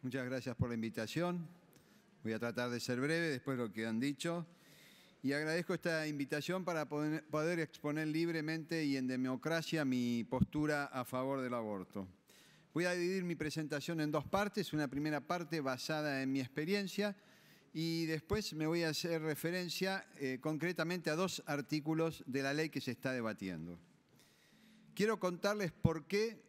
Muchas gracias por la invitación. Voy a tratar de ser breve después de lo que han dicho. Y agradezco esta invitación para poder exponer libremente y en democracia mi postura a favor del aborto. Voy a dividir mi presentación en dos partes. Una primera parte basada en mi experiencia y después me voy a hacer referencia concretamente a dos artículos de la ley que se está debatiendo. Quiero contarles por qué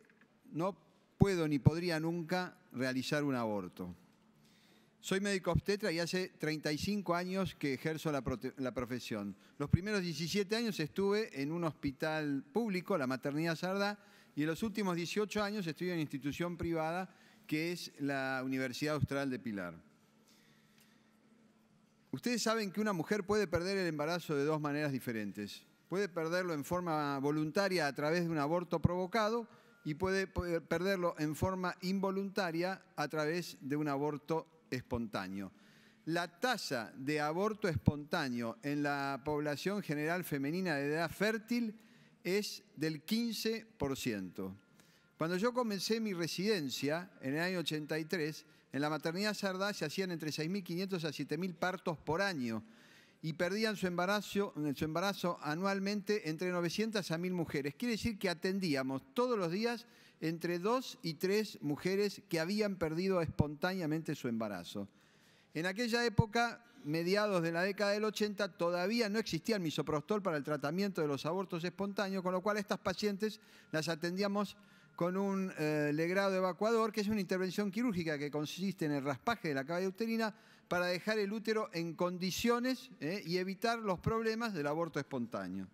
no puedo ni podría nunca realizar un aborto. Soy médico obstetra y hace 35 años que ejerzo la profesión. Los primeros 17 años estuve en un hospital público, la Maternidad Sardá, y en los últimos 18 años estuve en una institución privada que es la Universidad Austral de Pilar. Ustedes saben que una mujer puede perder el embarazo de dos maneras diferentes. Puede perderlo en forma voluntaria a través de un aborto provocado y puede perderlo en forma involuntaria a través de un aborto espontáneo. La tasa de aborto espontáneo en la población general femenina de edad fértil es del 15%. Cuando yo comencé mi residencia en el año 83, en la Maternidad Sardá se hacían entre 6.500 a 7.000 partos por año y perdían su embarazo anualmente entre 900 a 1.000 mujeres. Quiere decir que atendíamos todos los días entre 2 y 3 mujeres que habían perdido espontáneamente su embarazo. En aquella época, mediados de la década del 80, todavía no existía el misoprostol para el tratamiento de los abortos espontáneos, con lo cual estas pacientes las atendíamos con un legrado evacuador, que es una intervención quirúrgica que consiste en el raspaje de la cavidad uterina para dejar el útero en condiciones y evitar los problemas del aborto espontáneo.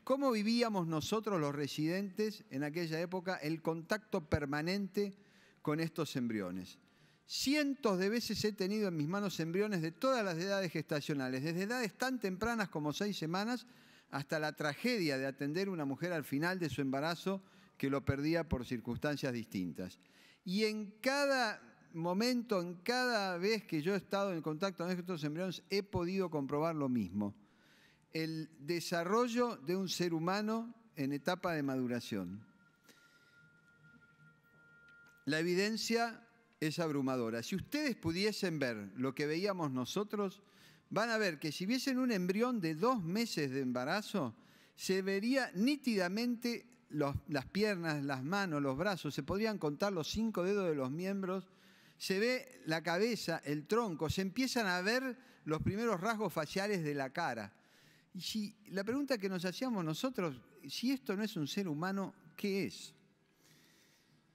¿Cómo vivíamos nosotros los residentes en aquella época el contacto permanente con estos embriones? Cientos de veces he tenido en mis manos embriones de todas las edades gestacionales, desde edades tan tempranas como 6 semanas hasta la tragedia de atender a una mujer al final de su embarazo que lo perdía por circunstancias distintas. Y en cada momento, en cada vez que yo he estado en contacto con estos embriones, he podido comprobar lo mismo. El desarrollo de un ser humano en etapa de maduración. La evidencia es abrumadora. Si ustedes pudiesen ver lo que veíamos nosotros, van a ver que si viesen un embrión de 2 meses de embarazo, se vería nítidamente las piernas, las manos, los brazos, se podrían contar los 5 dedos de los miembros, se ve la cabeza, el tronco, se empiezan a ver los primeros rasgos faciales de la cara. Y si la pregunta que nos hacíamos nosotros, si esto no es un ser humano, ¿qué es?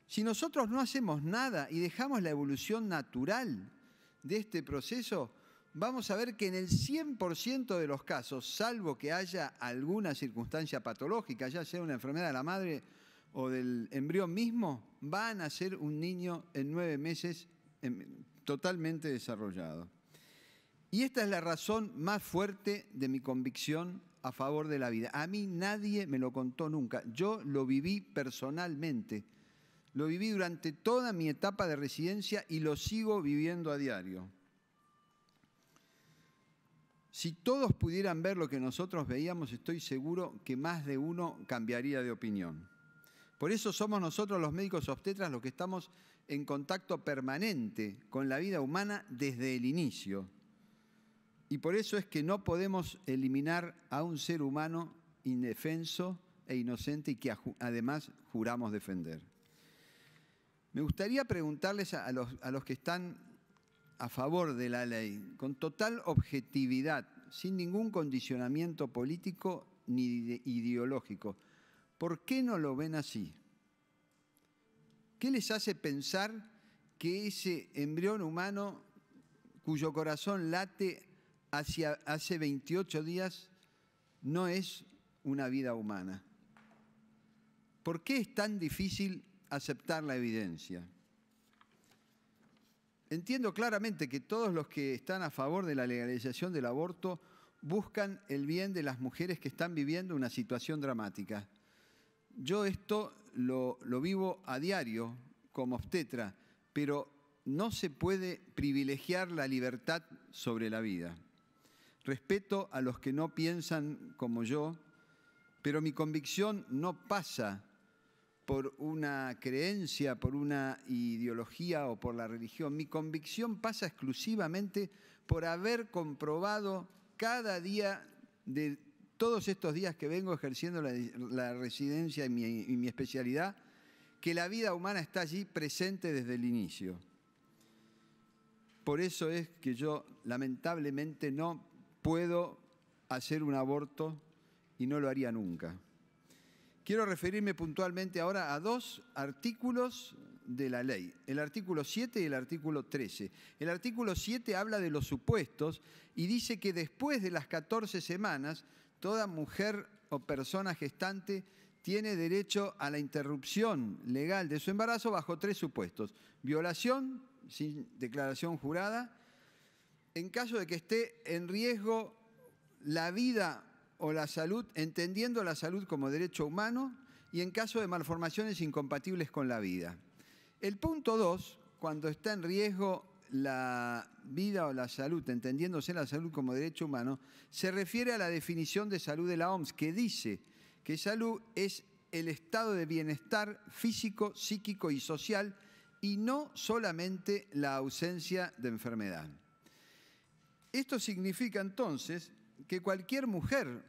Si nosotros no hacemos nada y dejamos la evolución natural de este proceso, vamos a ver que en el 100% de los casos, salvo que haya alguna circunstancia patológica, ya sea una enfermedad de la madre o del embrión mismo, va a nacer un niño en 9 meses totalmente desarrollado. Y esta es la razón más fuerte de mi convicción a favor de la vida. A mí nadie me lo contó nunca. Yo lo viví personalmente. Lo viví durante toda mi etapa de residencia y lo sigo viviendo a diario. Si todos pudieran ver lo que nosotros veíamos, estoy seguro que más de uno cambiaría de opinión. Por eso somos nosotros los médicos obstetras los que estamos en contacto permanente con la vida humana desde el inicio. Y por eso es que no podemos eliminar a un ser humano indefenso e inocente y que además juramos defender. Me gustaría preguntarles a los que están a favor de la ley, con total objetividad, sin ningún condicionamiento político ni ideológico, ¿por qué no lo ven así? ¿Qué les hace pensar que ese embrión humano cuyo corazón late hace 28 días no es una vida humana? ¿Por qué es tan difícil aceptar la evidencia? Entiendo claramente que todos los que están a favor de la legalización del aborto buscan el bien de las mujeres que están viviendo una situación dramática. Yo esto lo vivo a diario como obstetra, pero no se puede privilegiar la libertad sobre la vida. Respeto a los que no piensan como yo, pero mi convicción no pasa por una creencia, por una ideología o por la religión. Mi convicción pasa exclusivamente por haber comprobado cada día de todos estos días que vengo ejerciendo la residencia y mi especialidad, que la vida humana está allí presente desde el inicio. Por eso es que yo lamentablemente no puedo hacer un aborto y no lo haría nunca. Quiero referirme puntualmente ahora a dos artículos de la ley, el artículo 7 y el artículo 13. El artículo 7 habla de los supuestos y dice que después de las 14 semanas, toda mujer o persona gestante tiene derecho a la interrupción legal de su embarazo bajo 3 supuestos. Violación, sin declaración jurada, en caso de que esté en riesgo la vida o la salud, entendiendo la salud como derecho humano, y en caso de malformaciones incompatibles con la vida. El punto 2, cuando está en riesgo la vida o la salud, entendiéndose la salud como derecho humano, se refiere a la definición de salud de la OMS, que dice que salud es el estado de bienestar físico, psíquico y social, y no solamente la ausencia de enfermedad. Esto significa entonces que cualquier mujer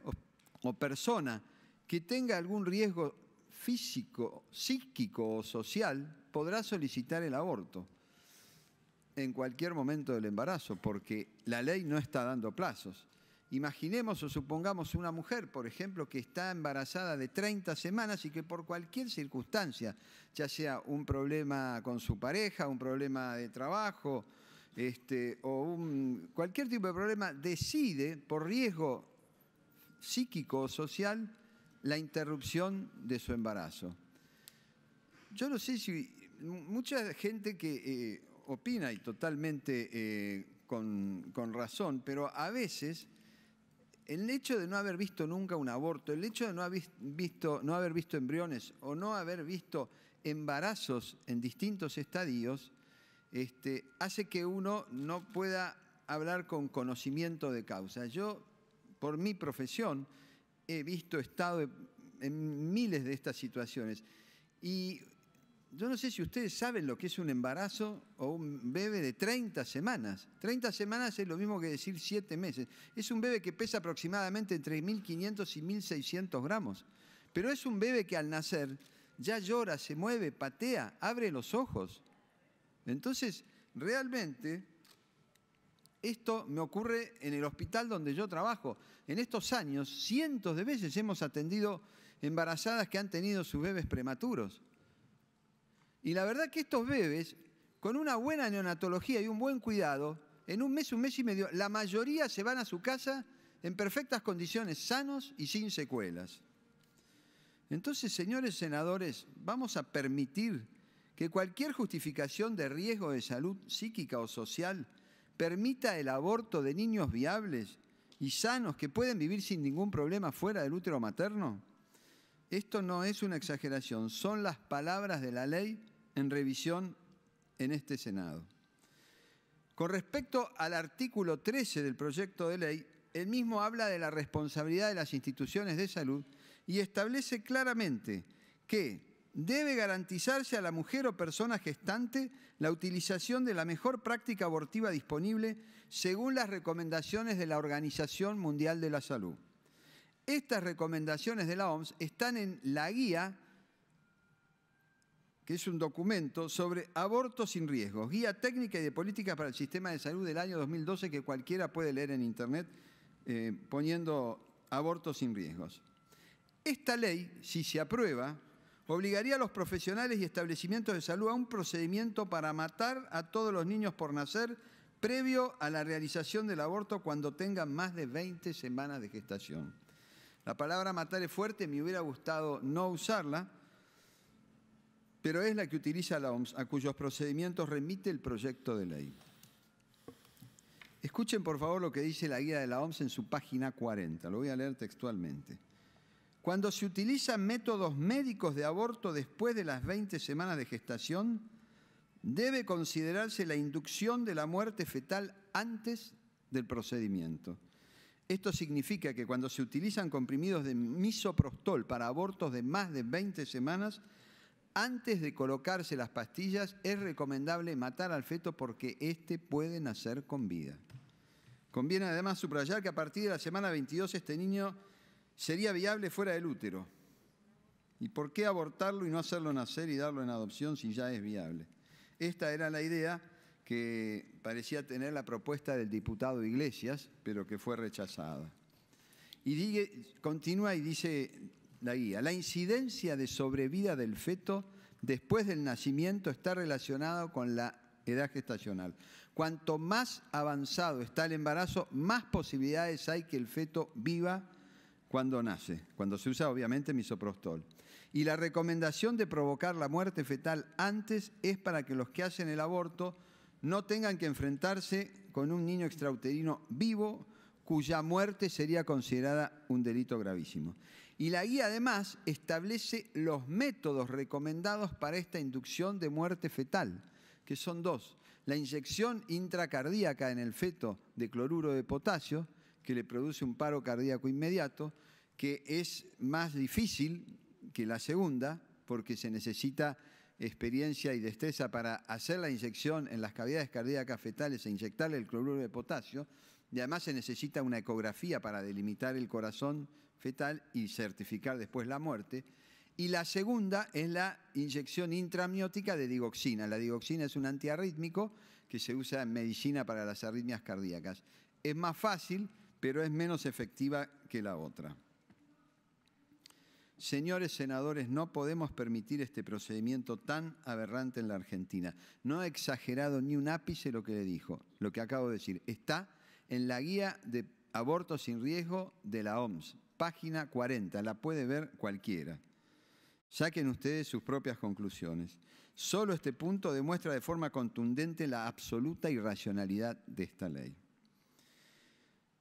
o persona que tenga algún riesgo físico, psíquico o social podrá solicitar el aborto en cualquier momento del embarazo, porque la ley no está dando plazos. Imaginemos o supongamos una mujer, por ejemplo, que está embarazada de 30 semanas y que por cualquier circunstancia, ya sea un problema con su pareja, un problema de trabajo, cualquier tipo de problema, decide por riesgo psíquico o social la interrupción de su embarazo. Yo no sé si mucha gente que opina, y totalmente con razón, pero a veces el hecho de no haber visto nunca un aborto, el hecho de no haber visto embriones o no haber visto embarazos en distintos estadios, hace que uno no pueda hablar con conocimiento de causa. Yo, por mi profesión, he estado en miles de estas situaciones. Y yo no sé si ustedes saben lo que es un embarazo o un bebé de 30 semanas. 30 semanas es lo mismo que decir 7 meses. Es un bebé que pesa aproximadamente entre 1.500 y 1.600 gramos. Pero es un bebé que al nacer ya llora, se mueve, patea, abre los ojos. Entonces, realmente, esto me ocurre en el hospital donde yo trabajo. En estos años, cientos de veces hemos atendido embarazadas que han tenido sus bebés prematuros. Y la verdad que estos bebés, con una buena neonatología y un buen cuidado, en un mes y medio, la mayoría se van a su casa en perfectas condiciones, sanos y sin secuelas. Entonces, señores senadores, vamos a permitir que cualquier justificación de riesgo de salud psíquica o social permita el aborto de niños viables y sanos que pueden vivir sin ningún problema fuera del útero materno. Esto no es una exageración, son las palabras de la ley en revisión en este Senado. Con respecto al artículo 13 del proyecto de ley, el mismo habla de la responsabilidad de las instituciones de salud y establece claramente que debe garantizarse a la mujer o persona gestante la utilización de la mejor práctica abortiva disponible según las recomendaciones de la Organización Mundial de la Salud. Estas recomendaciones de la OMS están en la guía, que es un documento sobre abortos sin riesgos, guía técnica y de políticas para el sistema de salud del año 2012 que cualquiera puede leer en internet poniendo abortos sin riesgos. Esta ley, si se aprueba, obligaría a los profesionales y establecimientos de salud a un procedimiento para matar a todos los niños por nacer previo a la realización del aborto cuando tengan más de 20 semanas de gestación. La palabra matar es fuerte, me hubiera gustado no usarla, pero es la que utiliza la OMS, a cuyos procedimientos remite el proyecto de ley. Escuchen por favor lo que dice la guía de la OMS en su página 40, lo voy a leer textualmente. Cuando se utilizan métodos médicos de aborto después de las 20 semanas de gestación, debe considerarse la inducción de la muerte fetal antes del procedimiento. Esto significa que cuando se utilizan comprimidos de misoprostol para abortos de más de 20 semanas, Antes de colocarse las pastillas, es recomendable matar al feto porque éste puede nacer con vida. Conviene además subrayar que a partir de la semana 22 este niño sería viable fuera del útero. ¿Y por qué abortarlo y no hacerlo nacer y darlo en adopción si ya es viable? Esta era la idea que parecía tener la propuesta del diputado Iglesias, pero que fue rechazada. Y continúa y dice la guía: la incidencia de sobrevida del feto después del nacimiento está relacionada con la edad gestacional. Cuanto más avanzado está el embarazo, más posibilidades hay que el feto viva cuando nace, cuando se usa obviamente misoprostol. Y la recomendación de provocar la muerte fetal antes es para que los que hacen el aborto no tengan que enfrentarse con un niño extrauterino vivo cuya muerte sería considerada un delito gravísimo. Y la guía además establece los métodos recomendados para esta inducción de muerte fetal, que son dos: la inyección intracardíaca en el feto de cloruro de potasio, que le produce un paro cardíaco inmediato, que es más difícil que la segunda, porque se necesita experiencia y destreza para hacer la inyección en las cavidades cardíacas fetales e inyectarle el cloruro de potasio, y además se necesita una ecografía para delimitar el corazón fetal y certificar después la muerte. Y la segunda es la inyección intraamniótica de digoxina. La digoxina es un antiarrítmico que se usa en medicina para las arritmias cardíacas. Es más fácil, pero es menos efectiva que la otra. Señores senadores, no podemos permitir este procedimiento tan aberrante en la Argentina. No he exagerado ni un ápice lo que le dijo, lo que acabo de decir. Está en la guía de aborto sin riesgo de la OMS, página 40, la puede ver cualquiera. Saquen ustedes sus propias conclusiones. Solo este punto demuestra de forma contundente la absoluta irracionalidad de esta ley.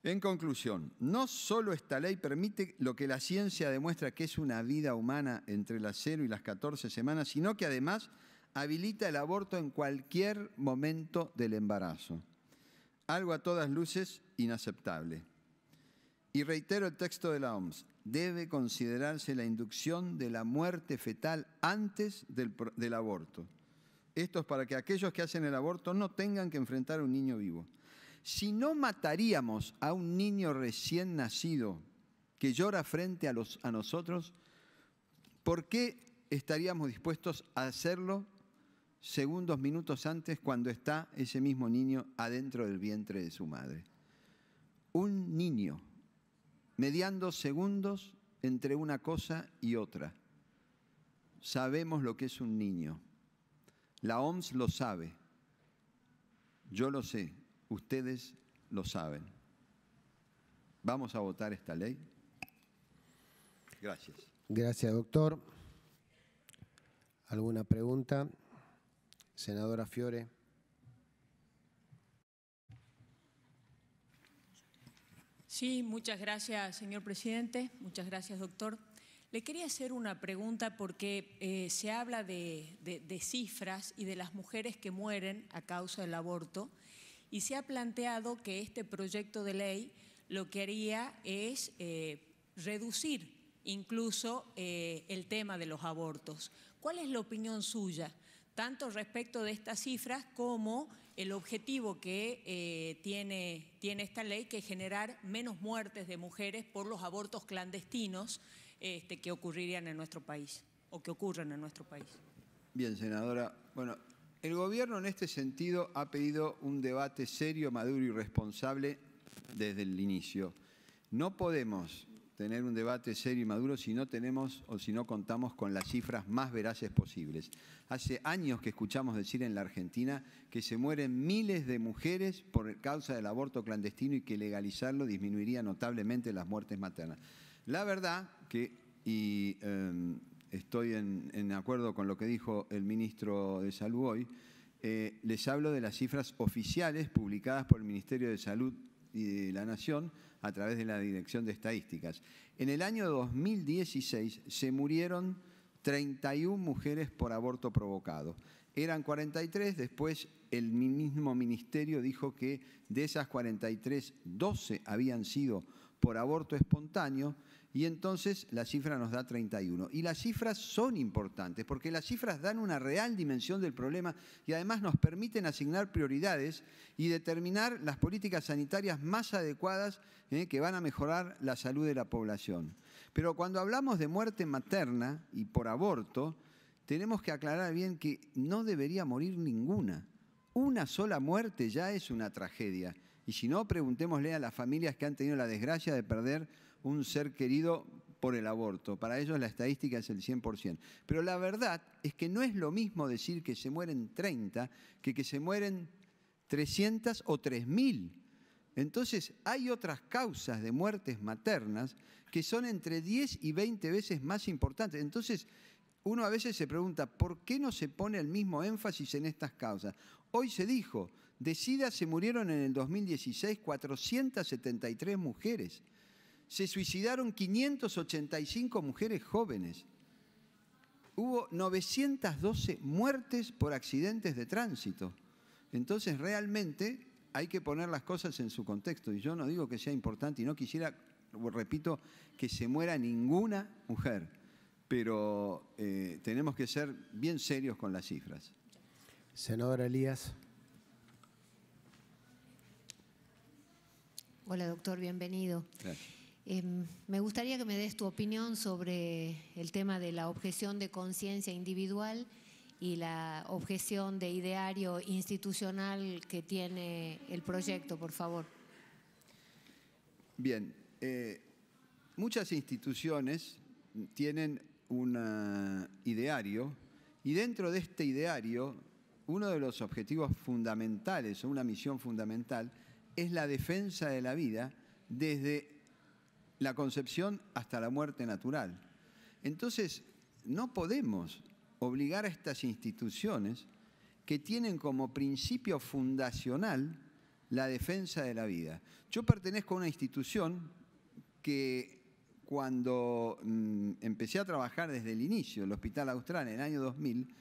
En conclusión, no solo esta ley permite lo que la ciencia demuestra que es una vida humana entre las 0 y las 14 semanas, sino que además habilita el aborto en cualquier momento del embarazo. Algo a todas luces inaceptable. Y reitero el texto de la OMS: debe considerarse la inducción de la muerte fetal antes del aborto. Esto es para que aquellos que hacen el aborto no tengan que enfrentar a un niño vivo. Si no mataríamos a un niño recién nacido que llora frente a nosotros, ¿por qué estaríamos dispuestos a hacerlo segundos, minutos antes, cuando está ese mismo niño adentro del vientre de su madre? Un niño, mediando segundos entre una cosa y otra. Sabemos lo que es un niño. La OMS lo sabe. Yo lo sé. Ustedes lo saben. ¿Vamos a votar esta ley? Gracias. Gracias, doctor. ¿Alguna pregunta? Senadora Fiore. Sí, muchas gracias, señor presidente. Muchas gracias, doctor. Le quería hacer una pregunta porque se habla de cifras y de las mujeres que mueren a causa del aborto, y se ha planteado que este proyecto de ley lo que haría es reducir incluso el tema de los abortos. ¿Cuál es la opinión suya, tanto respecto de estas cifras como el objetivo que tiene esta ley, que es generar menos muertes de mujeres por los abortos clandestinos que ocurrirían en nuestro país o que ocurren en nuestro país? Bien, senadora. Bueno, el gobierno en este sentido ha pedido un debate serio, maduro y responsable desde el inicio. No podemos tener un debate serio y maduro si no tenemos o si no contamos con las cifras más veraces posibles. Hace años que escuchamos decir en la Argentina que se mueren miles de mujeres por causa del aborto clandestino y que legalizarlo disminuiría notablemente las muertes maternas. La verdad que, estoy en acuerdo con lo que dijo el ministro de Salud hoy, les hablo de las cifras oficiales publicadas por el Ministerio de Salud y de la Nación a través de la Dirección de Estadísticas. En el año 2016 se murieron 31 mujeres por aborto provocado. Eran 43, después el mismo ministerio dijo que de esas 43, 12 habían sido por aborto espontáneo, y entonces la cifra nos da 31. Y las cifras son importantes porque las cifras dan una real dimensión del problema y además nos permiten asignar prioridades y determinar las políticas sanitarias más adecuadas que van a mejorar la salud de la población. Pero cuando hablamos de muerte materna y por aborto, tenemos que aclarar bien que no debería morir ninguna. Una sola muerte ya es una tragedia. Y si no, preguntémosle a las familias que han tenido la desgracia de perder un ser querido por el aborto. Para ellos la estadística es el 100%. Pero la verdad es que no es lo mismo decir que se mueren 30 que se mueren 300 o 3.000. Entonces, hay otras causas de muertes maternas que son entre 10 y 20 veces más importantes. Entonces, uno a veces se pregunta, ¿por qué no se pone el mismo énfasis en estas causas? Hoy se dijo, de SIDA se murieron en el 2016 473 mujeres. Se suicidaron 585 mujeres jóvenes. Hubo 912 muertes por accidentes de tránsito. Entonces, realmente hay que poner las cosas en su contexto. Y yo no digo que sea importante y no quisiera, repito, que se muera ninguna mujer. Pero tenemos que ser bien serios con las cifras. Senadora Elías. Hola, doctor, bienvenido. Gracias. Me gustaría que me des tu opinión sobre el tema de la objeción de conciencia individual y la objeción de ideario institucional que tiene el proyecto, por favor. Bien, muchas instituciones tienen un ideario y dentro de este ideario uno de los objetivos fundamentales o una misión fundamental es la defensa de la vida desde la concepción hasta la muerte natural. Entonces, no podemos obligar a estas instituciones que tienen como principio fundacional la defensa de la vida. Yo pertenezco a una institución que cuando empecé a trabajar desde el inicio, el Hospital Austral, en el año 2000,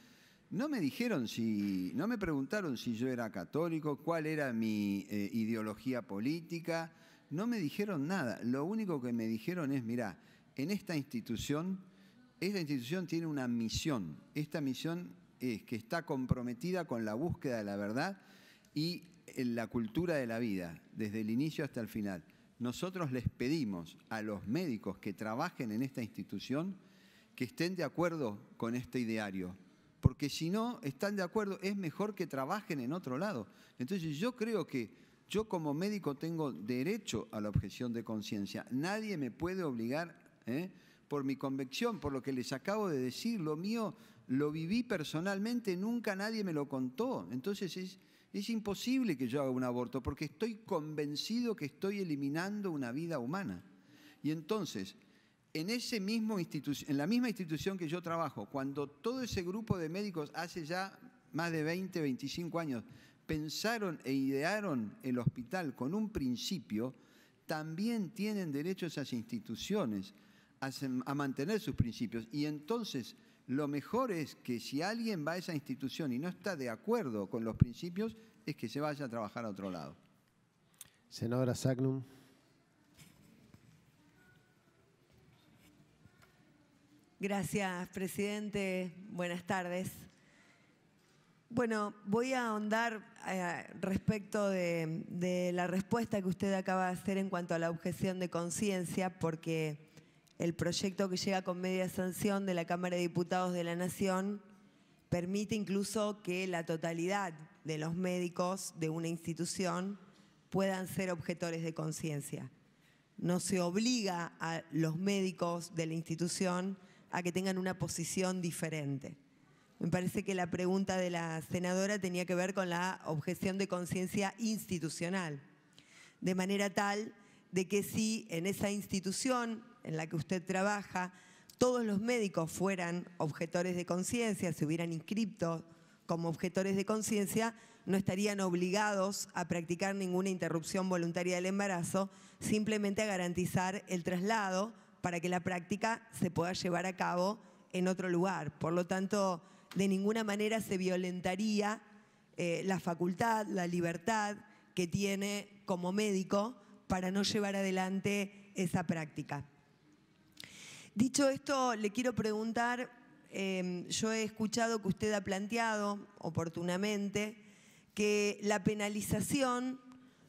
no me preguntaron si yo era católico, cuál era mi ideología política, no me dijeron nada. Lo único que me dijeron es, mirá, en esta institución tiene una misión. Esta misión es que está comprometida con la búsqueda de la verdad y en la cultura de la vida, desde el inicio hasta el final. Nosotros les pedimos a los médicos que trabajen en esta institución que estén de acuerdo con este ideario, porque si no están de acuerdo es mejor que trabajen en otro lado. Entonces yo creo que yo como médico tengo derecho a la objeción de conciencia. Nadie me puede obligar, por mi convicción, por lo que les acabo de decir, lo mío lo viví personalmente, nunca nadie me lo contó. Entonces es imposible que yo haga un aborto porque estoy convencido que estoy eliminando una vida humana. Y entonces, en la misma institución que yo trabajo, cuando todo ese grupo de médicos hace ya más de 20, 25 años pensaron e idearon el hospital con un principio, también tienen derecho esas instituciones a mantener sus principios. Y entonces lo mejor es que si alguien va a esa institución y no está de acuerdo con los principios, es que se vaya a trabajar a otro lado. Senadora Sagnum. Gracias, presidente. Buenas tardes. Bueno, voy a ahondar respecto de la respuesta que usted acaba de hacer en cuanto a la objeción de conciencia, porque el proyecto que llega con media sanción de la Cámara de Diputados de la Nación permite incluso que la totalidad de los médicos de una institución puedan ser objetores de conciencia. No se obliga a los médicos de la institución a que tengan una posición diferente. Me parece que la pregunta de la senadora tenía que ver con la objeción de conciencia institucional, de manera tal de que si en esa institución en la que usted trabaja todos los médicos fueran objetores de conciencia, se hubieran inscrito como objetores de conciencia, no estarían obligados a practicar ninguna interrupción voluntaria del embarazo, simplemente a garantizar el traslado para que la práctica se pueda llevar a cabo en otro lugar. Por lo tanto, de ninguna manera se violentaría la facultad, la libertad que tiene como médico para no llevar adelante esa práctica. Dicho esto, le quiero preguntar, yo he escuchado que usted ha planteado oportunamente que la penalización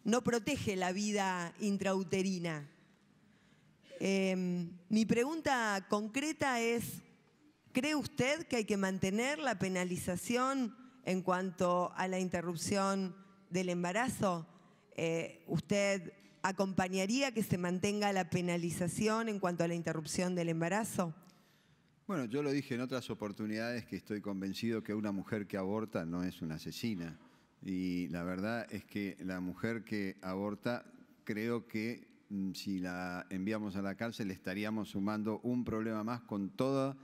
no protege la vida intrauterina. Mi pregunta concreta es, ¿cree usted que hay que mantener la penalización en cuanto a la interrupción del embarazo? ¿Usted acompañaría que se mantenga la penalización en cuanto a la interrupción del embarazo? Bueno, yo lo dije en otras oportunidades que estoy convencido que una mujer que aborta no es una asesina. Y la verdad es que la mujer que aborta, creo que si la enviamos a la cárcel estaríamos sumando un problema más con toda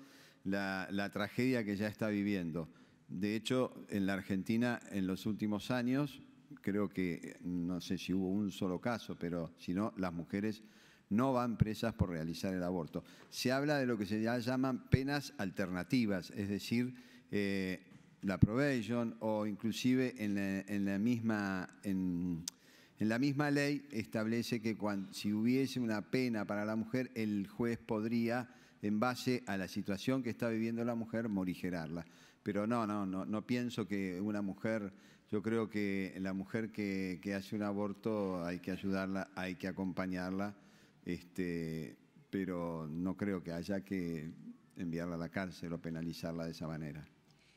la tragedia que ya está viviendo. De hecho, en la Argentina, en los últimos años, creo que, no sé si hubo un solo caso, pero si no, las mujeres no van presas por realizar el aborto. Se habla de lo que se llaman penas alternativas, es decir, la probation o inclusive en la misma ley establece que si hubiese una pena para la mujer, el juez podría, en base a la situación que está viviendo la mujer, morigerarla. Pero no pienso que una mujer, yo creo que la mujer que hace un aborto hay que ayudarla, hay que acompañarla, pero no creo que haya que enviarla a la cárcel o penalizarla de esa manera.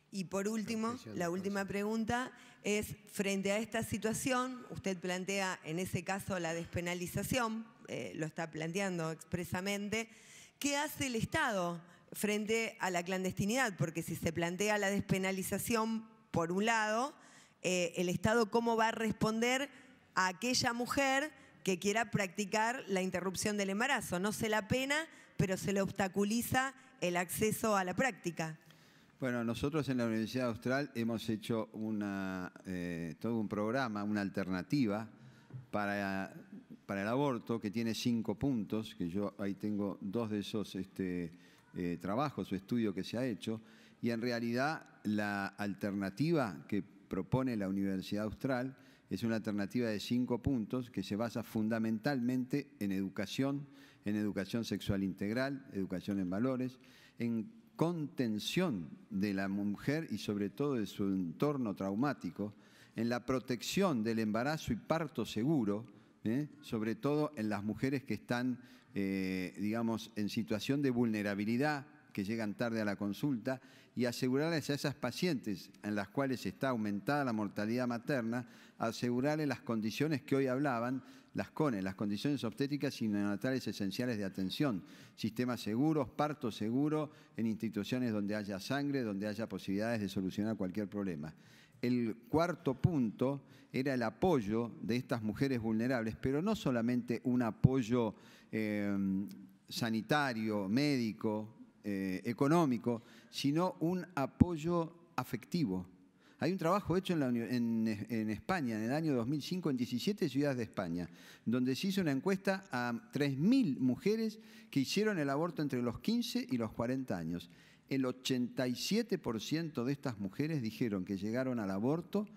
Y por último, la última pregunta es, frente a esta situación, usted plantea en ese caso la despenalización, lo está planteando expresamente, ¿qué hace el Estado frente a la clandestinidad? Porque si se plantea la despenalización por un lado, el Estado ¿cómo va a responder a aquella mujer que quiera practicar la interrupción del embarazo? No se la pena, pero se le obstaculiza el acceso a la práctica. Bueno, nosotros en la Universidad Austral hemos hecho todo un programa, una alternativa para el aborto que tiene 5 puntos, que yo ahí tengo 2 de esos trabajos o estudios que se ha hecho, y en realidad la alternativa que propone la Universidad Austral es una alternativa de 5 puntos que se basa fundamentalmente en educación sexual integral, educación en valores, en contención de la mujer y sobre todo de su entorno traumático, en la protección del embarazo y parto seguro, sobre todo en las mujeres que están, digamos, en situación de vulnerabilidad, que llegan tarde a la consulta, y asegurarles a esas pacientes en las cuales está aumentada la mortalidad materna, asegurarles las condiciones que hoy hablaban, las CONE, las condiciones obstétricas y neonatales esenciales de atención, sistemas seguros, parto seguro, en instituciones donde haya sangre, donde haya posibilidades de solucionar cualquier problema. El 4º punto era el apoyo de estas mujeres vulnerables, pero no solamente un apoyo sanitario, médico, económico, sino un apoyo afectivo. Hay un trabajo hecho en España en el año 2005 en 17 ciudades de España, donde se hizo una encuesta a 3.000 mujeres que hicieron el aborto entre los 15 y los 40 años. El 87% de estas mujeres dijeron que llegaron al aborto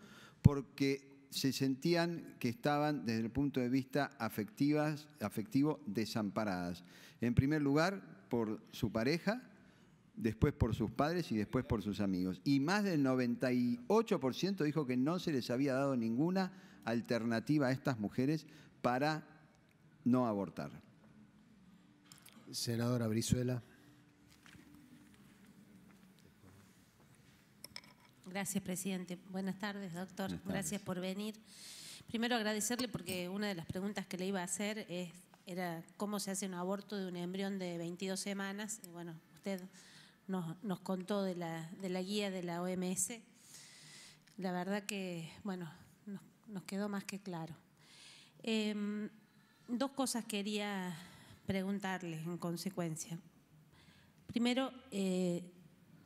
porque se sentían que estaban desde el punto de vista afectivo desamparadas. En primer lugar, por su pareja, después por sus padres y después por sus amigos. Y más del 98% dijo que no se les había dado ninguna alternativa a estas mujeres para no abortar. Senadora Brizuela. Gracias, presidente. Buenas tardes, doctor. Buenas tardes. Gracias por venir. Primero agradecerle porque una de las preguntas que le iba a hacer era cómo se hace un aborto de un embrión de 22 semanas. Y bueno, usted nos contó de la guía de la OMS. La verdad que, bueno, nos quedó más que claro. 2 cosas quería preguntarle en consecuencia. Primero,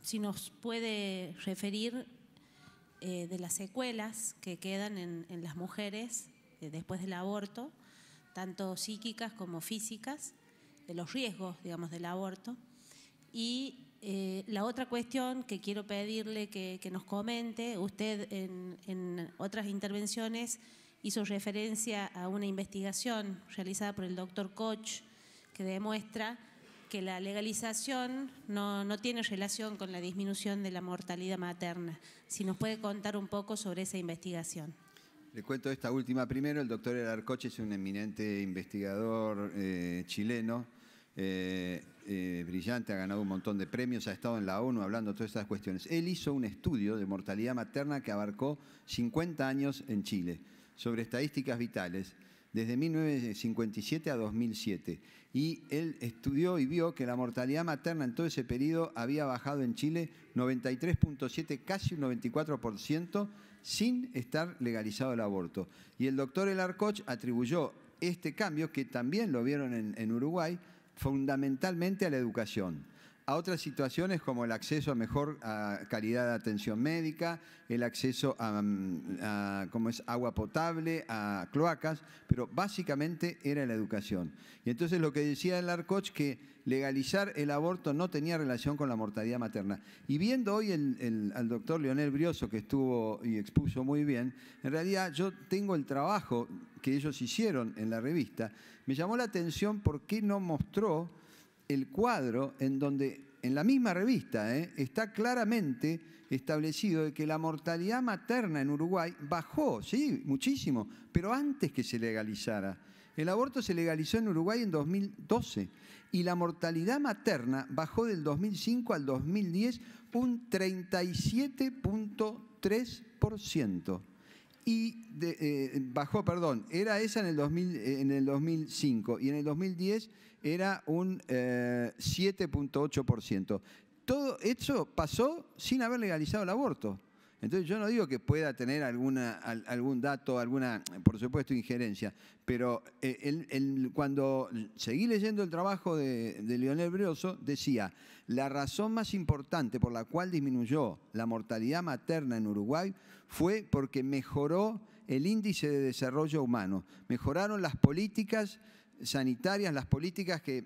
si nos puede referir de las secuelas que quedan en las mujeres después del aborto, tanto psíquicas como físicas, de los riesgos, digamos, del aborto. Y la otra cuestión que quiero pedirle que nos comente, usted en otras intervenciones hizo referencia a una investigación realizada por el doctor Koch que demuestra que la legalización no tiene relación con la disminución de la mortalidad materna. Si nos puede contar un poco sobre esa investigación. Le cuento esta última primero. El doctor Elarcoche es un eminente investigador chileno, brillante, ha ganado un montón de premios, ha estado en la ONU hablando de todas estas cuestiones. Él hizo un estudio de mortalidad materna que abarcó 50 años en Chile, sobre estadísticas vitales, desde 1957 a 2007. Y él estudió y vio que la mortalidad materna en todo ese periodo había bajado en Chile 93.7, casi un 94%, sin estar legalizado el aborto. Y el doctor Elarcoche atribuyó este cambio, que también lo vieron en Uruguay, fundamentalmente a la educación. A otras situaciones como el acceso a mejor calidad de atención médica, el acceso a agua potable, a cloacas, pero básicamente era la educación. Y entonces lo que decía Elarcoche, que legalizar el aborto no tenía relación con la mortalidad materna. Y viendo hoy al doctor Leonel Brioso, que estuvo y expuso muy bien, en realidad yo tengo el trabajo que ellos hicieron en la revista. Me llamó la atención por qué no mostró el cuadro en donde, en la misma revista, está claramente establecido de que la mortalidad materna en Uruguay bajó, sí, muchísimo, pero antes que se legalizara. El aborto se legalizó en Uruguay en 2012 y la mortalidad materna bajó del 2005 al 2010 un 37.3%. Y bajó, perdón, era esa en el 2005 y en el 2010 era un 7.8%. Todo eso pasó sin haber legalizado el aborto. Entonces yo no digo que pueda tener algún dato, alguna, por supuesto, injerencia, pero cuando seguí leyendo el trabajo de Leonel Brioso, decía, la razón más importante por la cual disminuyó la mortalidad materna en Uruguay fue porque mejoró el índice de desarrollo humano, mejoraron las políticas sanitarias, las políticas que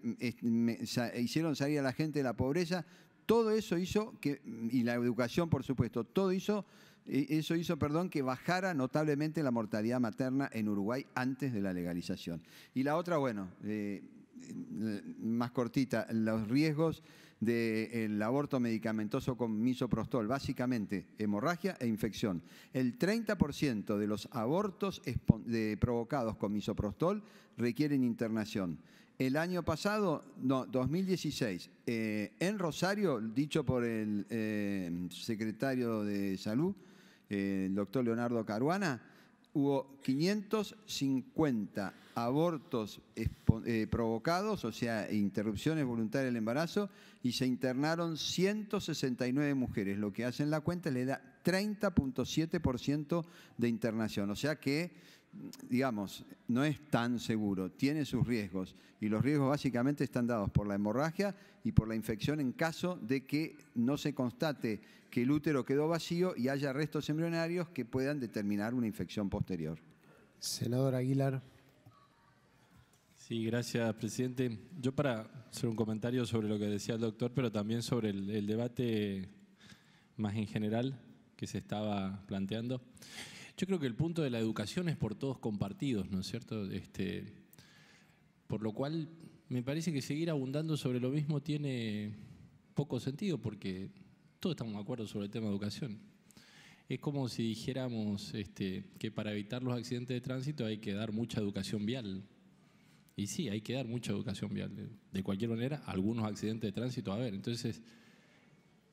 hicieron salir a la gente de la pobreza. Todo eso hizo que, y la educación, por supuesto, todo eso hizo que bajara notablemente la mortalidad materna en Uruguay antes de la legalización. Y la otra, bueno, más cortita, los riesgos del aborto medicamentoso con misoprostol, básicamente hemorragia e infección. El 30% de los abortos provocados con misoprostol requieren internación. El año pasado, 2016, en Rosario, dicho por el secretario de Salud, el doctor Leonardo Caruana, hubo 550 abortos provocados, o sea, interrupciones voluntarias del embarazo, y se internaron 169 mujeres. Lo que hacen la cuenta le da 30.7% de internación, o sea que, digamos, no es tan seguro, tiene sus riesgos, y los riesgos básicamente están dados por la hemorragia y por la infección en caso de que no se constate que el útero quedó vacío y haya restos embrionarios que puedan determinar una infección posterior. Senador Aguilar. Sí, gracias, presidente. Yo para hacer un comentario sobre lo que decía el doctor, pero también sobre el debate más en general que se estaba planteando. Yo creo que el punto de la educación es por todos compartidos, ¿no es cierto? Por lo cual me parece que seguir abundando sobre lo mismo tiene poco sentido, porque todos estamos de acuerdo sobre el tema de educación. Es como si dijéramos que para evitar los accidentes de tránsito hay que dar mucha educación vial. Y sí, hay que dar mucha educación vial. De cualquier manera, algunos accidentes de tránsito va a haber. Entonces,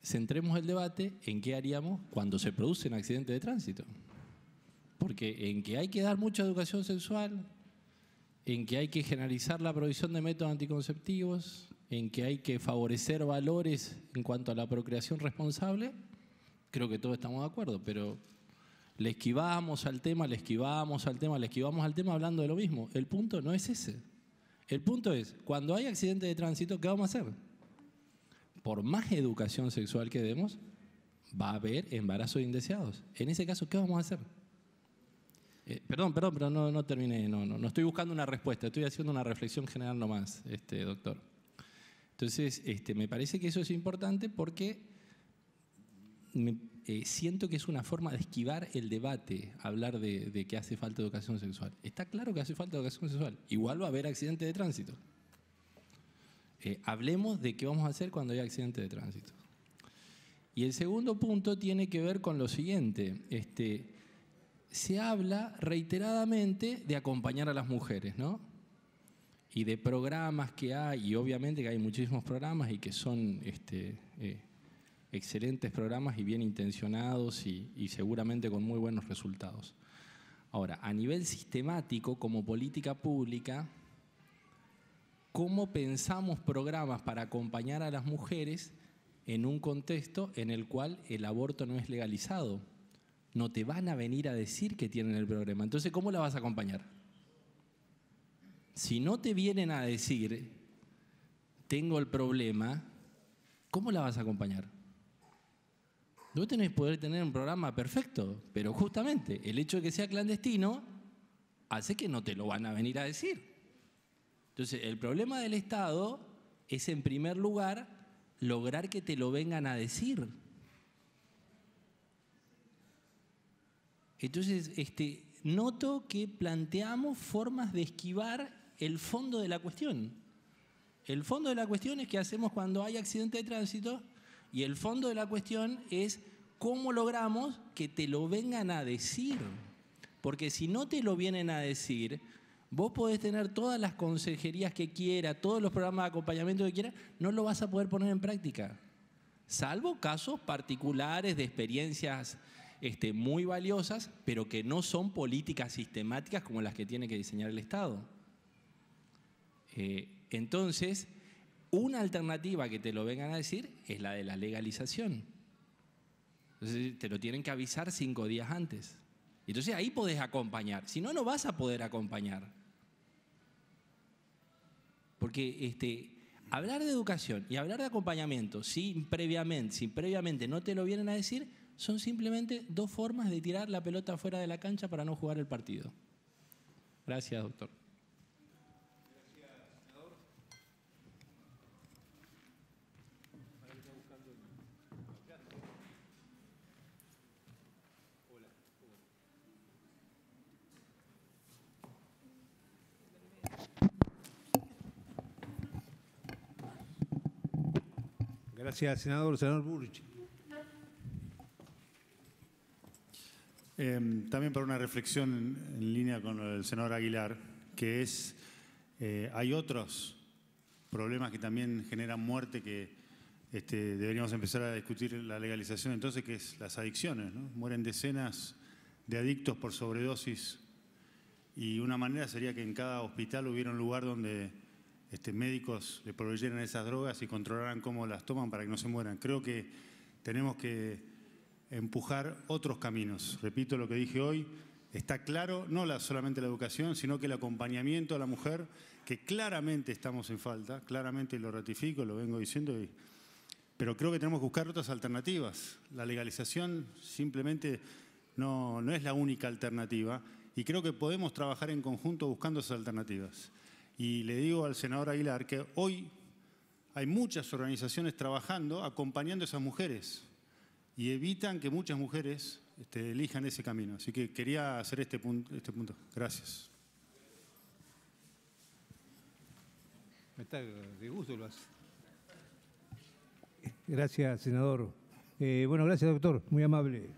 centremos el debate en qué haríamos cuando se producen accidentes de tránsito. Porque en que hay que dar mucha educación sexual, en que hay que generalizar la provisión de métodos anticonceptivos, en que hay que favorecer valores en cuanto a la procreación responsable, creo que todos estamos de acuerdo, pero le esquivamos al tema hablando de lo mismo. El punto no es ese. El punto es, cuando hay accidente de tránsito, ¿qué vamos a hacer? Por más educación sexual que demos, va a haber embarazos indeseados. En ese caso, ¿qué vamos a hacer? Perdón, pero no terminé, no estoy buscando una respuesta, estoy haciendo una reflexión general nomás, doctor. Entonces, me parece que eso es importante porque siento que es una forma de esquivar el debate, hablar de que hace falta educación sexual. Está claro que hace falta educación sexual, igual va a haber accidentes de tránsito. hablemos de qué vamos a hacer cuando haya accidente de tránsito. Y el segundo punto tiene que ver con lo siguiente. Se habla reiteradamente de acompañar a las mujeres, ¿no? Y de programas que hay, y obviamente que hay muchísimos programas y que son excelentes programas y bien intencionados y seguramente con muy buenos resultados. Ahora, a nivel sistemático, como política pública, ¿cómo pensamos programas para acompañar a las mujeres en un contexto en el cual el aborto no es legalizado? No te van a venir a decir que tienen el problema. Entonces, ¿cómo la vas a acompañar? Si no te vienen a decir, tengo el problema, ¿cómo la vas a acompañar? Vos tenés que poder tener un programa perfecto, pero justamente el hecho de que sea clandestino hace que no te lo van a venir a decir. Entonces, el problema del Estado es, en primer lugar, lograr que te lo vengan a decir. Entonces, noto que planteamos formas de esquivar el fondo de la cuestión. El fondo de la cuestión es qué hacemos cuando hay accidente de tránsito y el fondo de la cuestión es cómo logramos que te lo vengan a decir. Porque si no te lo vienen a decir, vos podés tener todas las consejerías que quieras, todos los programas de acompañamiento que quieras, no lo vas a poder poner en práctica. Salvo casos particulares de experiencias muy valiosas, pero que no son políticas sistemáticas como las que tiene que diseñar el Estado. Entonces, una alternativa que te lo vengan a decir es la de la legalización. Entonces, te lo tienen que avisar 5 días antes. Entonces, ahí podés acompañar. Si no, no vas a poder acompañar. Porque hablar de educación y hablar de acompañamiento si previamente no te lo vienen a decir, son simplemente 2 formas de tirar la pelota fuera de la cancha para no jugar el partido. Gracias, doctor. Gracias, senador. Senador Burrich. También para una reflexión en línea con el senador Aguilar, que es, hay otros problemas que también generan muerte que deberíamos empezar a discutir la legalización entonces, que es las adicciones, ¿no? Mueren decenas de adictos por sobredosis y una manera sería que en cada hospital hubiera un lugar donde médicos le proveyeran esas drogas y controlaran cómo las toman para que no se mueran. Creo que tenemos que empujar otros caminos. Repito lo que dije hoy, está claro, no solamente la educación, sino que el acompañamiento a la mujer, que claramente estamos en falta, claramente lo ratifico, lo vengo diciendo, pero creo que tenemos que buscar otras alternativas. La legalización simplemente no es la única alternativa y creo que podemos trabajar en conjunto buscando esas alternativas. Y le digo al senador Aguilar que hoy hay muchas organizaciones trabajando, acompañando a esas mujeres y evitan que muchas mujeres elijan ese camino. Así que quería hacer este punto. Gracias. Me está de gusto lo hace. Gracias, senador. Bueno, gracias, doctor. Muy amable.